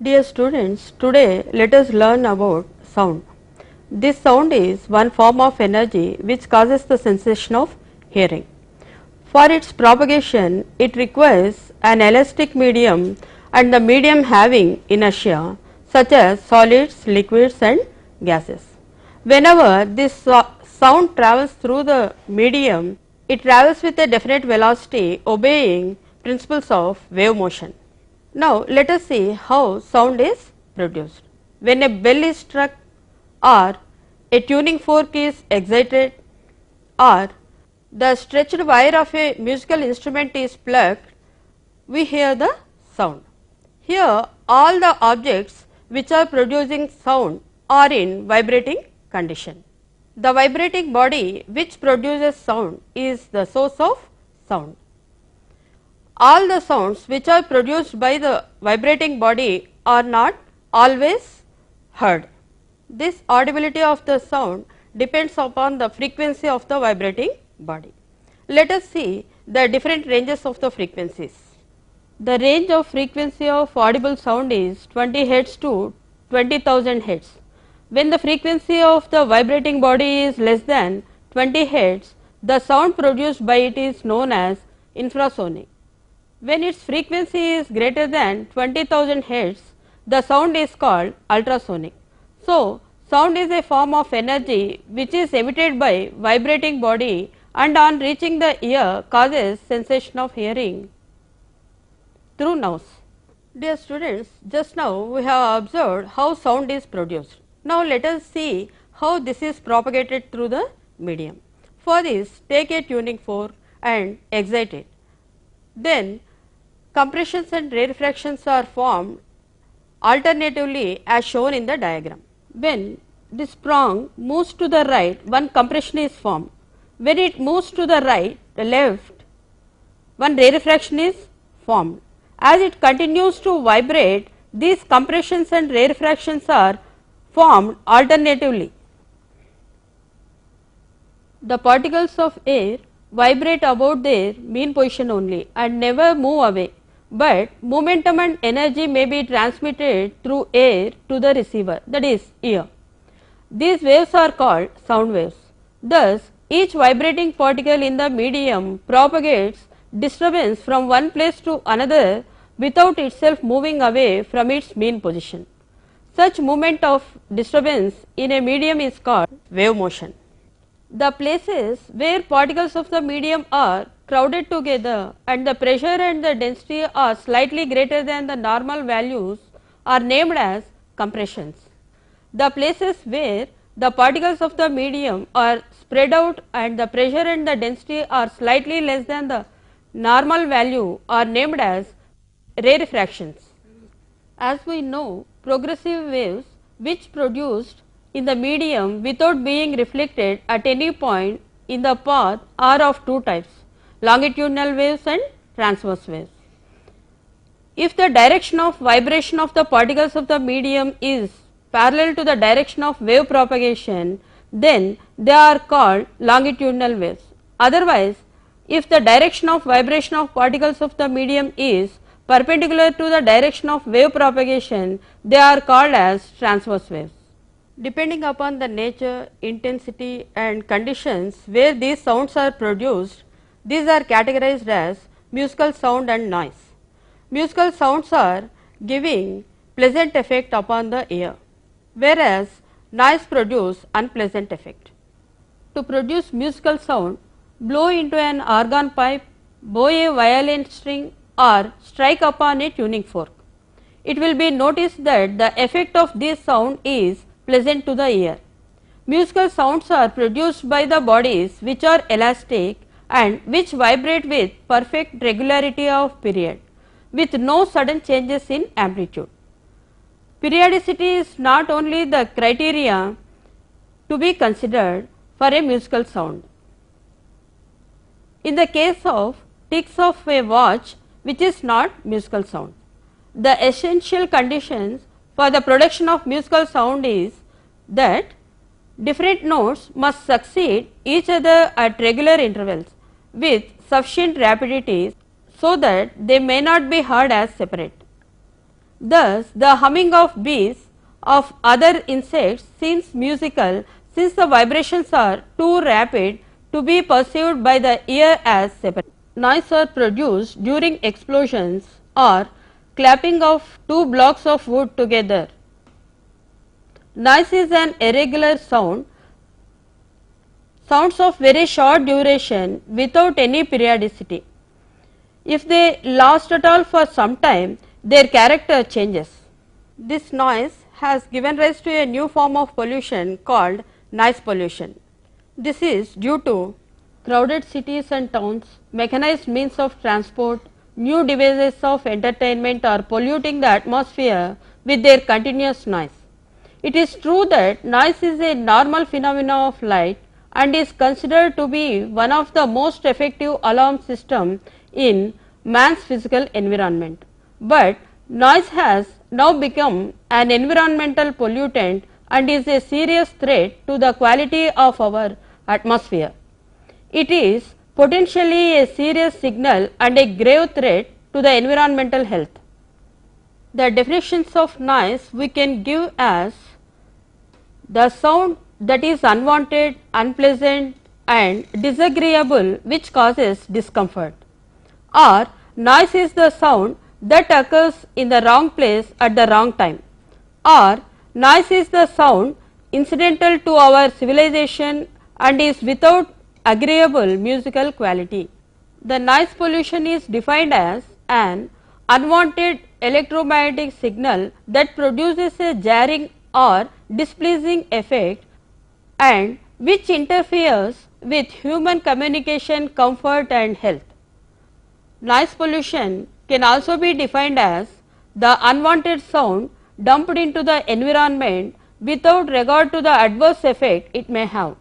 Dear students, today let us learn about sound. This sound is one form of energy which causes the sensation of hearing. For its propagation, it requires an elastic medium and the medium having inertia such as solids, liquids and gases. Whenever this sound travels through the medium, it travels with a definite velocity obeying principles of wave motion. Now, let us see how sound is produced. When a bell is struck or a tuning fork is excited or the stretched wire of a musical instrument is plucked, we hear the sound. Here all the objects which are producing sound are in vibrating condition. The vibrating body which produces sound is the source of sound. All the sounds which are produced by the vibrating body are not always heard. This audibility of the sound depends upon the frequency of the vibrating body. Let us see the different ranges of the frequencies. The range of frequency of audible sound is 20 Hz to 20,000 Hz. When the frequency of the vibrating body is less than 20 Hz, the sound produced by it is known as infrasonic. When its frequency is greater than 20,000 Hz, the sound is called ultrasonic. So, sound is a form of energy which is emitted by vibrating body and on reaching the ear causes sensation of hearing through nerves. Dear students, just now we have observed how sound is produced. Now, let us see how this is propagated through the medium. For this, take a tuning fork and excite it. Then compressions and rarefactions are formed alternatively as shown in the diagram. When this prong moves to the right, one compression is formed. When it moves to the right, the left, one rarefaction is formed. As it continues to vibrate, these compressions and rarefactions are formed alternatively. The particles of air vibrate about their mean position only and never move away, but momentum and energy may be transmitted through air to the receiver, that is ear. These waves are called sound waves. Thus, each vibrating particle in the medium propagates disturbance from one place to another without itself moving away from its mean position. Such movement of disturbance in a medium is called wave motion. The places where particles of the medium are crowded together and the pressure and the density are slightly greater than the normal values are named as compressions. The places where the particles of the medium are spread out and the pressure and the density are slightly less than the normal value are named as rarefactions. As we know, progressive waves which produced in the medium without being reflected at any point in the path are of two types, longitudinal waves and transverse waves. If the direction of vibration of the particles of the medium is parallel to the direction of wave propagation, then they are called longitudinal waves. Otherwise, if the direction of vibration of particles of the medium is perpendicular to the direction of wave propagation, they are called as transverse waves. Depending upon the nature, intensity and conditions where these sounds are produced, these are categorized as musical sound and noise. Musical sounds are giving pleasant effect upon the ear, whereas noise produce unpleasant effect. To produce musical sound, blow into an organ pipe, bow a violin string or strike upon a tuning fork. It will be noticed that the effect of this sound is pleasant to the ear. Musical sounds are produced by the bodies which are elastic and which vibrate with perfect regularity of period, with no sudden changes in amplitude. Periodicity is not only the criteria to be considered for a musical sound. In the case of ticks of a watch which is not musical sound, the essential conditions for the production of musical sound is that different notes must succeed each other at regular intervals with sufficient rapidity so that they may not be heard as separate. Thus, the humming of bees of other insects seems musical, since the vibrations are too rapid to be perceived by the ear as separate. Noise are produced during explosions or clapping of two blocks of wood together. Noise is an irregular sound, sounds of very short duration without any periodicity. If they last at all for some time, their character changes. This noise has given rise to a new form of pollution called noise pollution. This is due to crowded cities and towns, mechanized means of transport, new devices of entertainment are polluting the atmosphere with their continuous noise. It is true that noise is a normal phenomenon of light and is considered to be one of the most effective alarm systems in man's physical environment. But noise has now become an environmental pollutant and is a serious threat to the quality of our atmosphere. It is potentially a serious signal and a grave threat to the environmental health. The definitions of noise we can give as the sound that is unwanted, unpleasant and disagreeable which causes discomfort, or noise is the sound that occurs in the wrong place at the wrong time, or noise is the sound incidental to our civilization and is without agreeable musical quality. The noise pollution is defined as an unwanted electromagnetic signal that produces a jarring or displeasing effect and which interferes with human communication, comfort and health. Noise pollution can also be defined as the unwanted sound dumped into the environment without regard to the adverse effect it may have.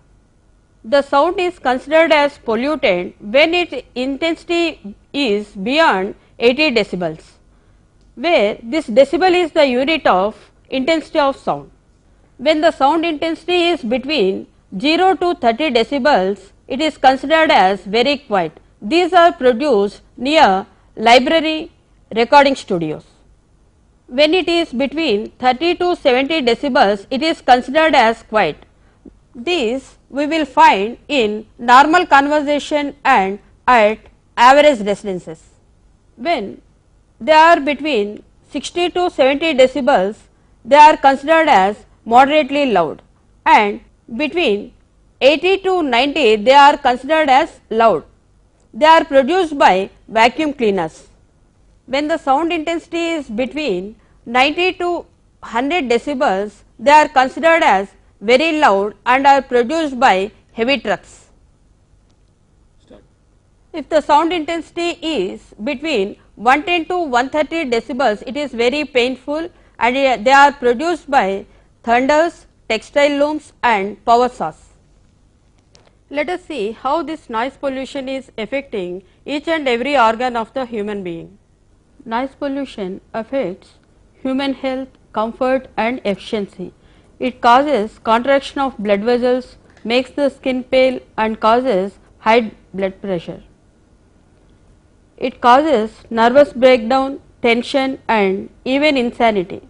The sound is considered as pollutant when its intensity is beyond 80 decibels, where this decibel is the unit of intensity of sound. When the sound intensity is between 0 to 30 decibels, it is considered as very quiet. These are produced near library recording studios. When it is between 30 to 70 decibels, it is considered as quiet. These we will find in normal conversation and at average residences. When they are between 60 to 70 decibels, they are considered as moderately loud, and between 80 to 90 they are considered as loud. They are produced by vacuum cleaners. When the sound intensity is between 90 to 100 decibels, they are considered as very loud and are produced by heavy trucks. If the sound intensity is between 110 to 130 decibels, it is very painful and they are produced by thunders, textile looms and power saws. Let us see how this noise pollution is affecting each and every organ of the human being. Noise pollution affects human health, comfort and efficiency. It causes contraction of blood vessels, makes the skin pale and causes high blood pressure. It causes nervous breakdown, tension and even insanity.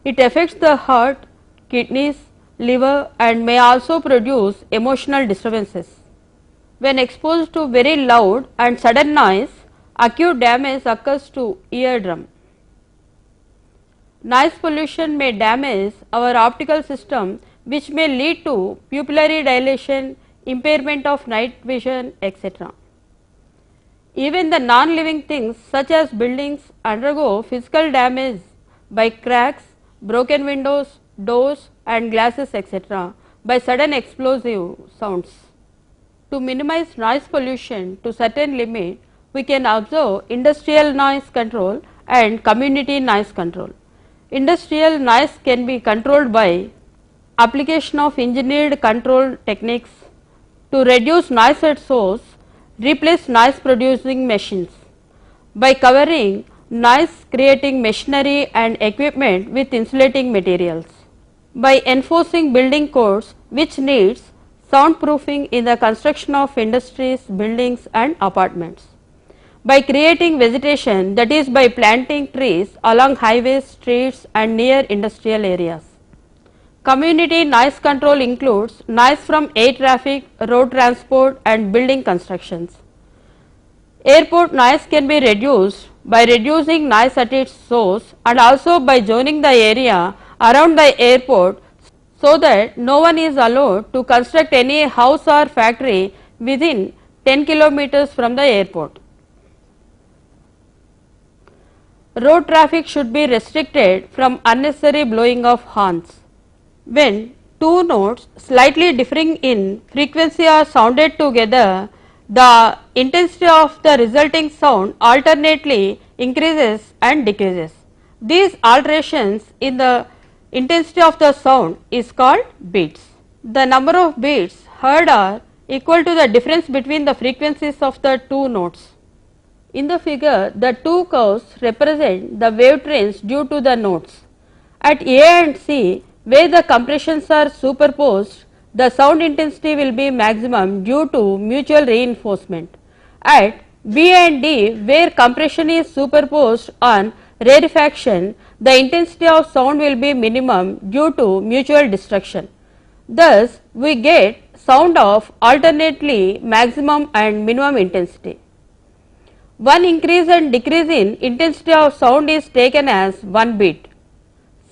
It affects the heart, kidneys, liver and may also produce emotional disturbances. When exposed to very loud and sudden noise, acute damage occurs to eardrum. Noise pollution may damage our optical system, which may lead to pupillary dilation, impairment of night vision, etc. Even the non-living things such as buildings undergo physical damage by cracks, broken windows, doors and glasses, etc. by sudden explosive sounds. To minimize noise pollution to certain limit, we can observe industrial noise control and community noise control. Industrial noise can be controlled by application of engineered control techniques to reduce noise at source, replace noise producing machines by covering noise creating machinery and equipment with insulating materials, by enforcing building codes which needs soundproofing in the construction of industries, buildings and apartments, by creating vegetation, that is by planting trees along highways, streets and near industrial areas. Community noise control includes noise from air traffic, road transport and building constructions. Airport noise can be reduced by reducing noise at its source and also by zoning the area around the airport so that no one is allowed to construct any house or factory within 10 kilometers from the airport. Road traffic should be restricted from unnecessary blowing of horns. When two notes slightly differing in frequency are sounded together, the intensity of the resulting sound alternately increases and decreases. These alterations in the intensity of the sound is called beats. The number of beats heard are equal to the difference between the frequencies of the two notes. In the figure, the two curves represent the wave trains due to the notes. At A and C, where the compressions are superposed, the sound intensity will be maximum due to mutual reinforcement. At B and D, where compression is superposed on rarefaction, the intensity of sound will be minimum due to mutual destruction. Thus, we get sound of alternately maximum and minimum intensity. One increase and decrease in intensity of sound is taken as one beat.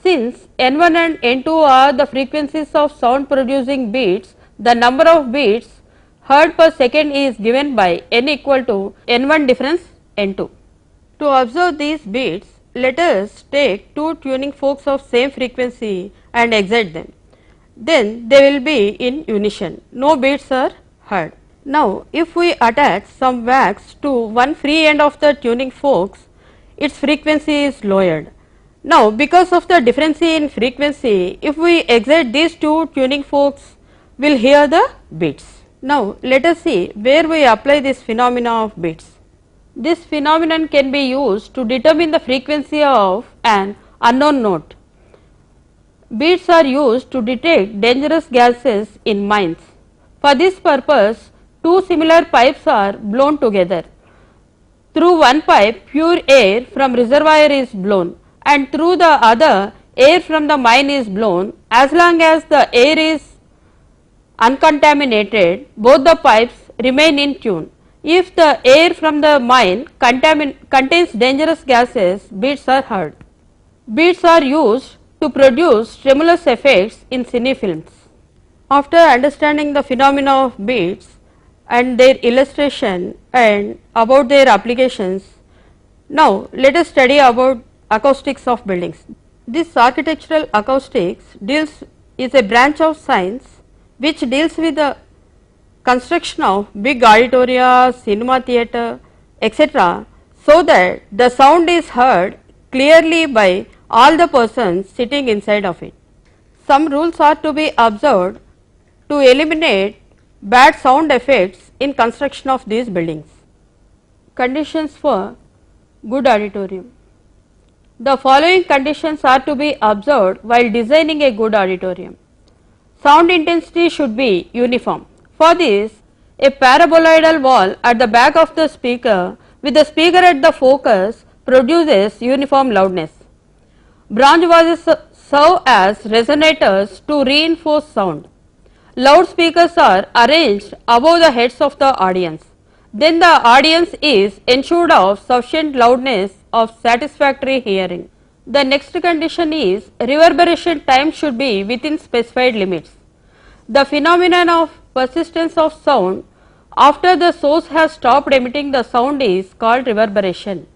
Since N1 and N2 are the frequencies of sound producing beats, the number of beats heard per second is given by N equal to N1 difference N2. To observe these beats, let us take two tuning forks of same frequency and excite them. Then they will be in unison. No beats are heard. Now, if we attach some wax to one free end of the tuning forks, its frequency is lowered. Now, because of the difference in frequency, if we excite these two tuning forks, we will hear the beats. Now, let us see where we apply this phenomena of beats. This phenomenon can be used to determine the frequency of an unknown note. Beats are used to detect dangerous gases in mines. For this purpose, two similar pipes are blown together. Through one pipe, pure air from reservoir is blown, and through the other, air from the mine is blown. As long as the air is uncontaminated, both the pipes remain in tune. If the air from the mine contains dangerous gases, beats are heard. Beats are used to produce tremulous effects in cine films. After understanding the phenomena of beats and their illustration and about their applications, now let us study about acoustics of buildings. This architectural acoustics is a branch of science which deals with the construction of big auditoria, cinema theatre, etc., so that the sound is heard clearly by all the persons sitting inside of it. Some rules are to be observed to eliminate bad sound effects in construction of these buildings. Conditions for good auditorium. The following conditions are to be observed while designing a good auditorium. Sound intensity should be uniform. For this, a paraboloidal wall at the back of the speaker with the speaker at the focus produces uniform loudness. Bronze vases serve as resonators to reinforce sound. Loudspeakers are arranged above the heads of the audience. Then the audience is ensured of sufficient loudness of satisfactory hearing. The next condition is reverberation time should be within specified limits. The phenomenon of persistence of sound after the source has stopped emitting the sound is called reverberation.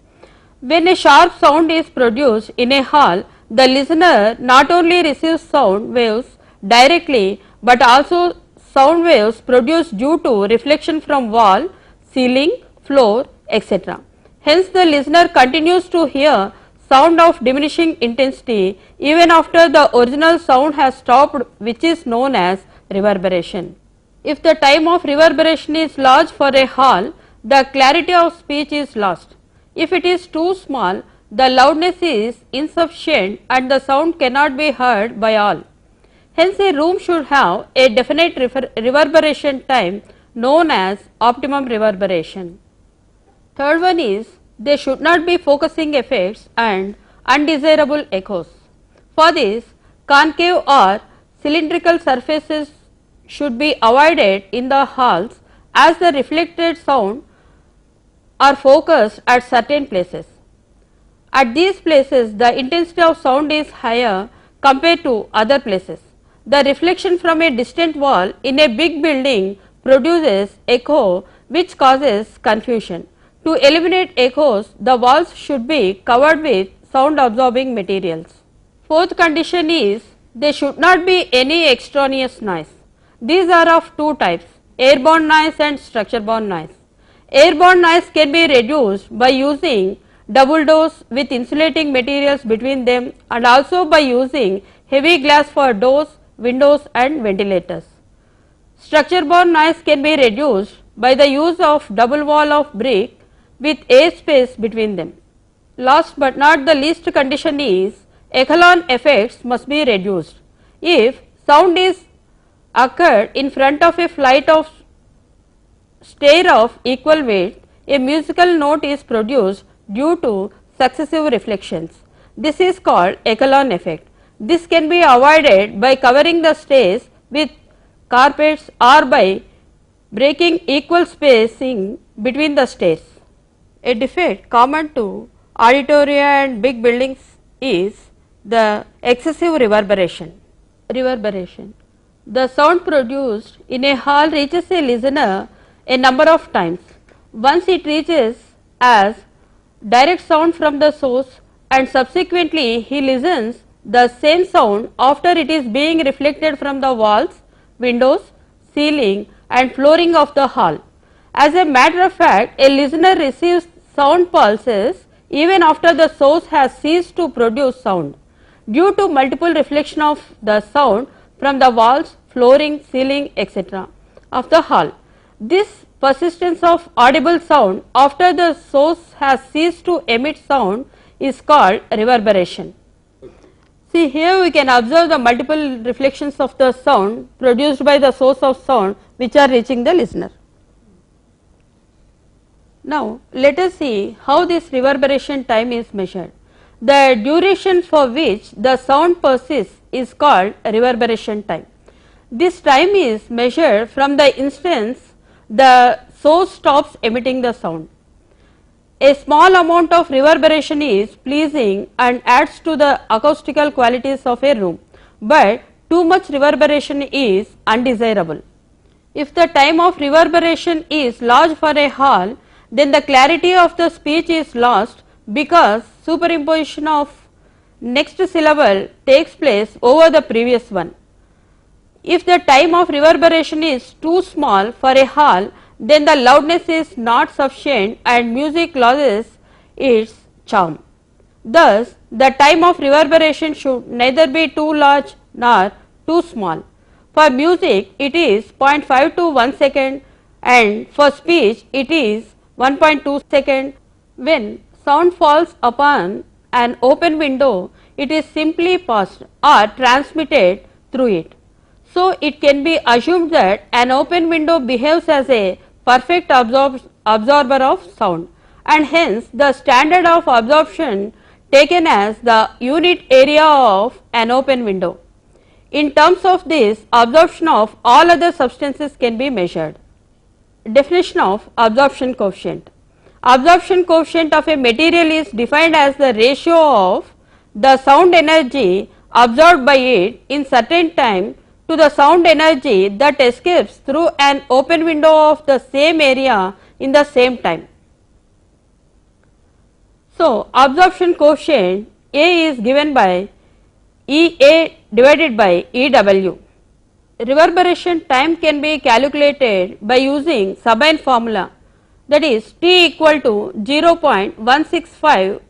When a sharp sound is produced in a hall, the listener not only receives sound waves directly but also sound waves produced due to reflection from wall, ceiling, floor, etc. Hence, the listener continues to hear sound of diminishing intensity even after the original sound has stopped, which is known as reverberation. If the time of reverberation is large for a hall, the clarity of speech is lost. If it is too small, the loudness is insufficient and the sound cannot be heard by all. Hence, a room should have a definite reverberation time known as optimum reverberation. Third one is there should not be focusing effects and undesirable echoes. For this, concave or cylindrical surfaces should be avoided in the halls as the reflected sound are focused at certain places. At these places, the intensity of sound is higher compared to other places. The reflection from a distant wall in a big building produces echo which causes confusion. To eliminate echoes, the walls should be covered with sound absorbing materials. Fourth condition is there should not be any extraneous noise. These are of two types, airborne noise and structure borne noise. Airborne noise can be reduced by using double doors with insulating materials between them and also by using heavy glass for doors, windows and ventilators. Structure borne noise can be reduced by the use of double wall of brick with air space between them. Last but not the least condition is echelon effects must be reduced. If sound is occurred in front of a flight of stair of equal weight, a musical note is produced due to successive reflections. This is called echelon effect. This can be avoided by covering the stairs with carpets or by breaking equal spacing between the stairs. A defect common to auditoria and big buildings is the excessive reverberation. The sound produced in a hall reaches a listener a number of times. Once it reaches as direct sound from the source and subsequently he listens the same sound after it is being reflected from the walls, windows, ceiling and flooring of the hall. As a matter of fact, a listener receives sound pulses even after the source has ceased to produce sound due to multiple reflection of the sound from the walls, flooring, ceiling, etc. of the hall. This persistence of audible sound after the source has ceased to emit sound is called reverberation. See, here we can observe the multiple reflections of the sound produced by the source of sound which are reaching the listener. Now, let us see how this reverberation time is measured. The duration for which the sound persists is called reverberation time. This time is measured from the instant the source stops emitting the sound. A small amount of reverberation is pleasing and adds to the acoustical qualities of a room, but too much reverberation is undesirable. If the time of reverberation is large for a hall, then the clarity of the speech is lost because superimposition of next syllable takes place over the previous one. If the time of reverberation is too small for a hall, then the loudness is not sufficient and music loses its charm. Thus, the time of reverberation should neither be too large nor too small. For music, it is 0.5 to 1 second and for speech, it is 1.2 second. When sound falls upon an open window, it is simply passed or transmitted through it. So, it can be assumed that an open window behaves as a perfect absorber of sound and hence the standard of absorption taken as the unit area of an open window. In terms of this, absorption of all other substances can be measured. Definition of absorption coefficient. Absorption coefficient of a material is defined as the ratio of the sound energy absorbed by it in certain time to the sound energy that escapes through an open window of the same area in the same time. So, absorption coefficient A is given by EA divided by EW. Reverberation time can be calculated by using Sabine formula, that is T equal to 0.165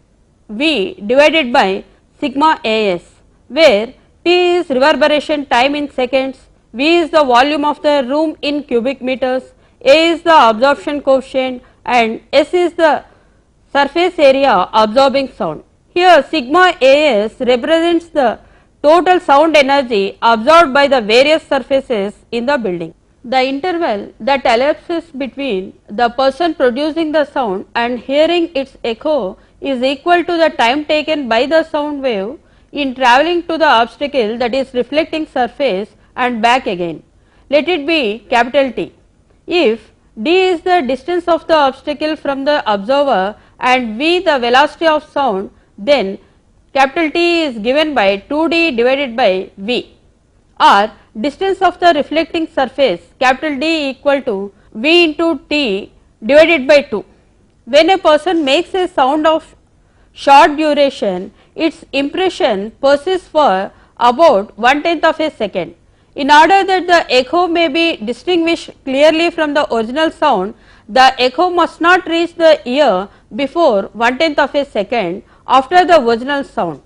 V divided by sigma AS, where T is reverberation time in seconds, V is the volume of the room in cubic meters, A is the absorption coefficient and S is the surface area absorbing sound. Here sigma AS represents the total sound energy absorbed by the various surfaces in the building. The interval that elapses between the person producing the sound and hearing its echo is equal to the time taken by the sound wave in travelling to the obstacle, that is reflecting surface, and back again. Let it be capital T. If d is the distance of the obstacle from the observer and v the velocity of sound, then capital T is given by 2d divided by v, or distance of the reflecting surface capital D equal to V into T divided by 2. When a person makes a sound of short duration, its impression persists for about 1/10 of a second. In order that the echo may be distinguished clearly from the original sound, the echo must not reach the ear before 1/10 of a second after the original sound.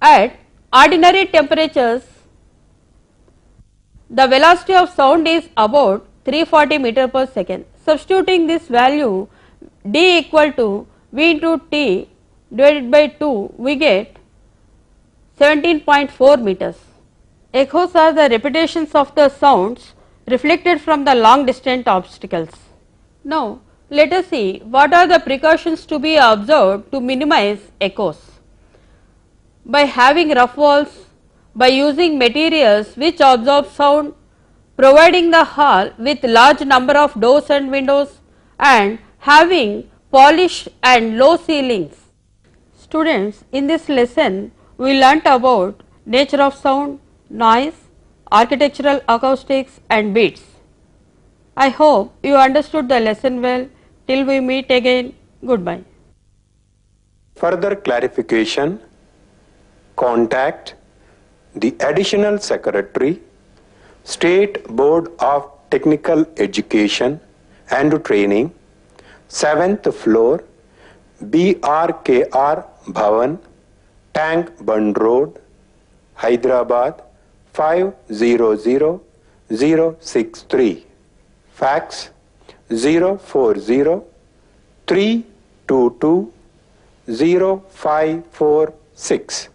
At ordinary temperatures, the velocity of sound is about 340 meter per second. Substituting this value d equal to V into T divided by 2, we get 17.4 meters. Echoes are the repetitions of the sounds reflected from the long distant obstacles. Now, let us see what are the precautions to be observed to minimize echoes. By having rough walls, by using materials which absorb sound, providing the hall with large number of doors and windows, and having polished and low ceilings. Students, in this lesson we learnt about nature of sound, noise, architectural acoustics and beats. I hope you understood the lesson well. Till we meet again, goodbye. Further clarification, contact the Additional Secretary, State Board of Technical Education and Training, 7th floor, BRKR Bhavan, Tank Bund Road, Hyderabad 500063. Fax 040 322 0546.